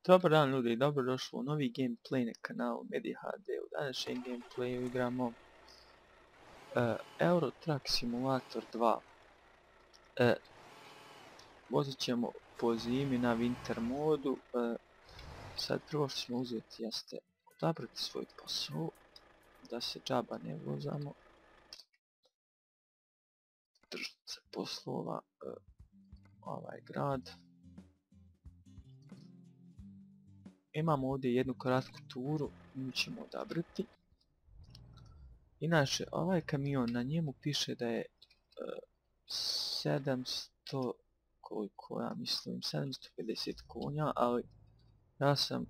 Dobar dan ljudi, dobrodošli u novi gameplay na kanalu MediHD. U današnjem gameplayu igramo Euro Truck Simulator 2. Vozit ćemo po zimi na winter modu. Sad prvo što ćemo uzeti jeste odabrati svoj posao, da se džaba ne vozamo. Tržnica poslova, ovaj grad. Imamo ovdje jednu kratku turu, nju ćemo odabrati. Inače, ovaj kamion, na njemu piše da je 700, koliko ja mislim, 750 konja, ali ja sam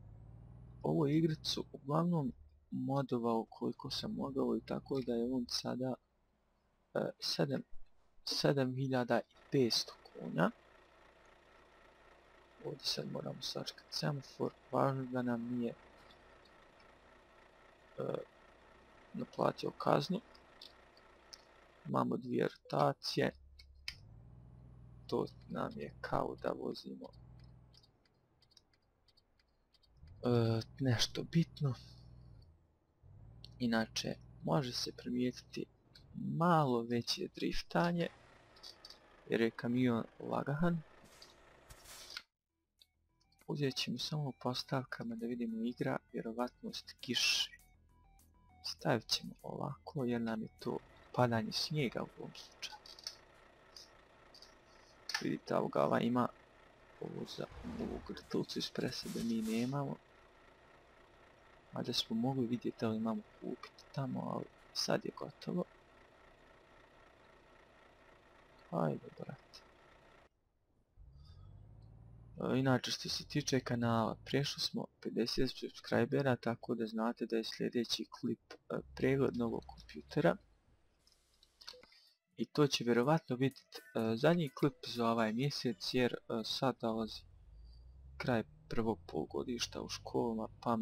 ovu igricu uglavnom modovao koliko sam mogao i tako da je on sada 7500 konja. Ovdje sad moramo sačekati semafor, važno da nam nije naplatio kaznu. Imamo dvije rotacije. To nam je kao da vozimo nešto bitno. Inače, može se primijetiti malo veće driftanje, jer je kamion lagahan. Uzet ćemo samo postavkama da vidimo igra vjerovatnost kiše. Stavit ćemo ovako jer nam je to padanje snijega u ovom slučaju. Vidite, ova ima ovo za ovu grtulcu ispred sebe, mi nemamo. Mada smo mogli vidjeti da li imamo kupiti tamo, ali sad je gotovo. Ajde, brate. Inače, što se tiče kanala, prešli smo 50 subscribera, tako da znate da je sljedeći klip pregled novog kompjutera. I to će vjerovatno biti zadnji klip za ovaj mjesec, jer sad dolazi kraj prvog polugodišta u školama, pa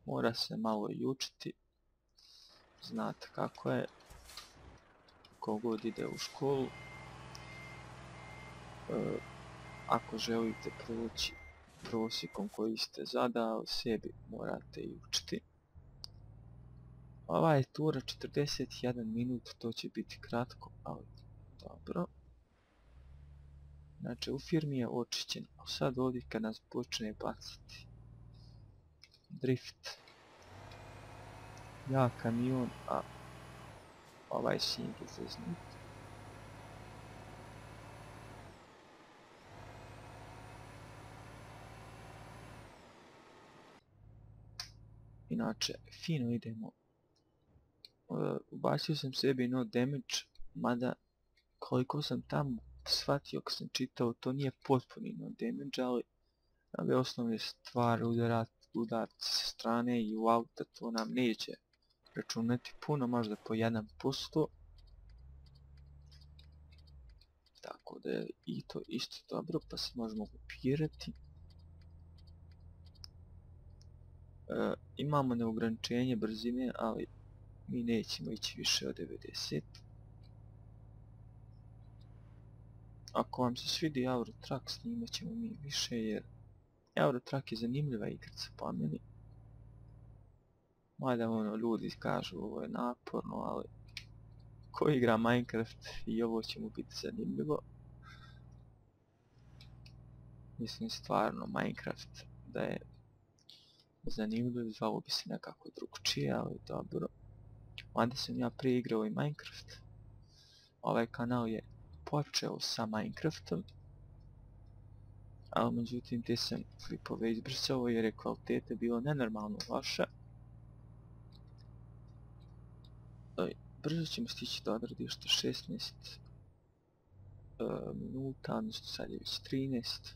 mora se malo i učiti. Znate kako je, kogod ide u školu. Ako želite proći prosjekom koji ste zadali sebi, morate i učiti. Ova je tura 41 minut, to će biti kratko, ali dobro. Znači, u firmi je očišćen, a sad ovdje kad nas počne baciti drift, ja kamion, a ovaj snijeg je zeznut. Inače, fino idemo. Ubacio sam sebi no damage, mada koliko sam tamo shvatio kad sam čitao, to nije potpuni no damage, ali ove osnovne stvari, udarac sa strane i u auta, to nam neće računati puno, možda po 1%. Tako da je i to isto dobro, pa se možemo kopirati. Imamo neograničenje brzine, ali mi nećemo ići više od 90. Ako vam se svidi Euro Truck, snimat ćemo mi više, jer Euro Truck je zanimljiva igrica po meni. Mada ono, ljudi kažu ovo je naporno, ali ko igra Minecraft i ovo će mu biti zanimljivo. Mislim stvarno Minecraft da je zanimljiv, zvalo bi se nekako drugčije, ali dobro. Mada sam ja prije igrao i Minecraft. Ovaj kanal je počeo sa Minecraftom, ali međutim te sam klipove izbrisao jer je kvalitete bilo nenormalno loša. Brzo ćemo stići do odredišta, 16 minuta, odnosno sad je već 13.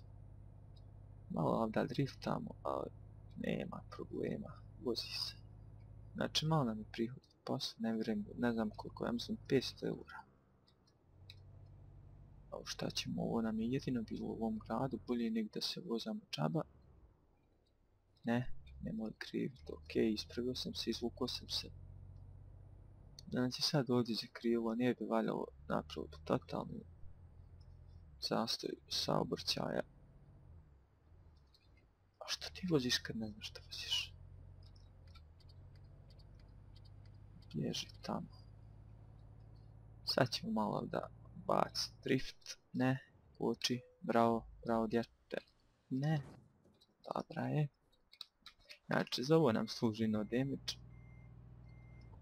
Malo ovdje driftamo, ali nema problema, vozi se. Znači malo nam je prihod posla, ne znam koliko, ja mislim 500 eura. Šta ćemo, ovo nam je jedino bilo u ovom gradu, bolje nek da se vozamo džaba. Ne, nemoj kriviti, ok, ispravio sam se, izvukao sam se. Znači sad ovdje zakrivo, ne bi valjalo napraviti totalni zastoj saobraćaja. A što ti voziš kad ne znaš što voziš? Bježi tamo. Sad ćemo malo da baci drift. Ne. Uči. Bravo. Bravo djete. Ne. Dobra je. Znači za ovo nam služi no damage.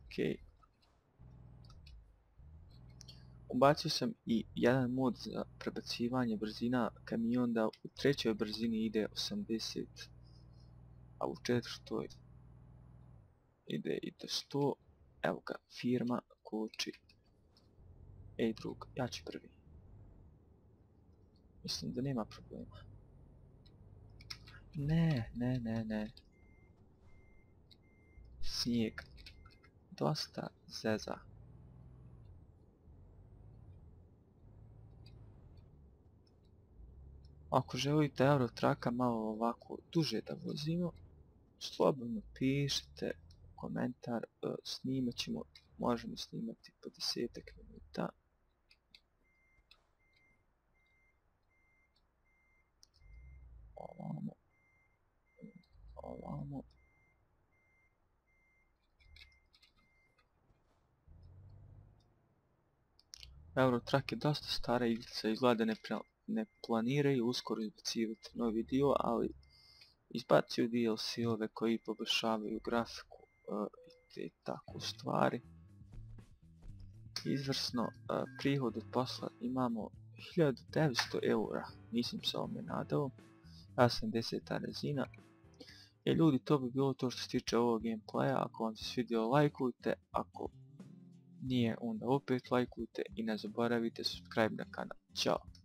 Okej. Ubacio sam i jedan mod za prebacivanje brzina kamion da u trećoj brzini ide 80, a u četvrtoj ide i do 100. Evo ga, firma koči. Ej drug, ja ću prvi. Mislim da nema problema. Ne. Snijeg. Dosta zeza. Ako želite Eurotraka malo ovako duže da vozimo, slobodno pišite komentar, snimat ćemo, možemo snimati po 10 minuta. Ovamo. Eurotrack je dosta stara igrica, izgleda ne planiraju uskoro izbacivati novi dio, ali izbacuju DLC-ove koji poboljšavaju grafiku i te tako stvari. Izvrsno, prihod od posla imamo 1900 eura, nisam se ovome nadao, ja sam 10. razina. Ljudi, to bi bilo to što se tiče ovog gameplaya. Ako vam se svidio, lajkujte, ako nije onda opet lajkujte i ne zaboravite subscribe na kanal. Ćao!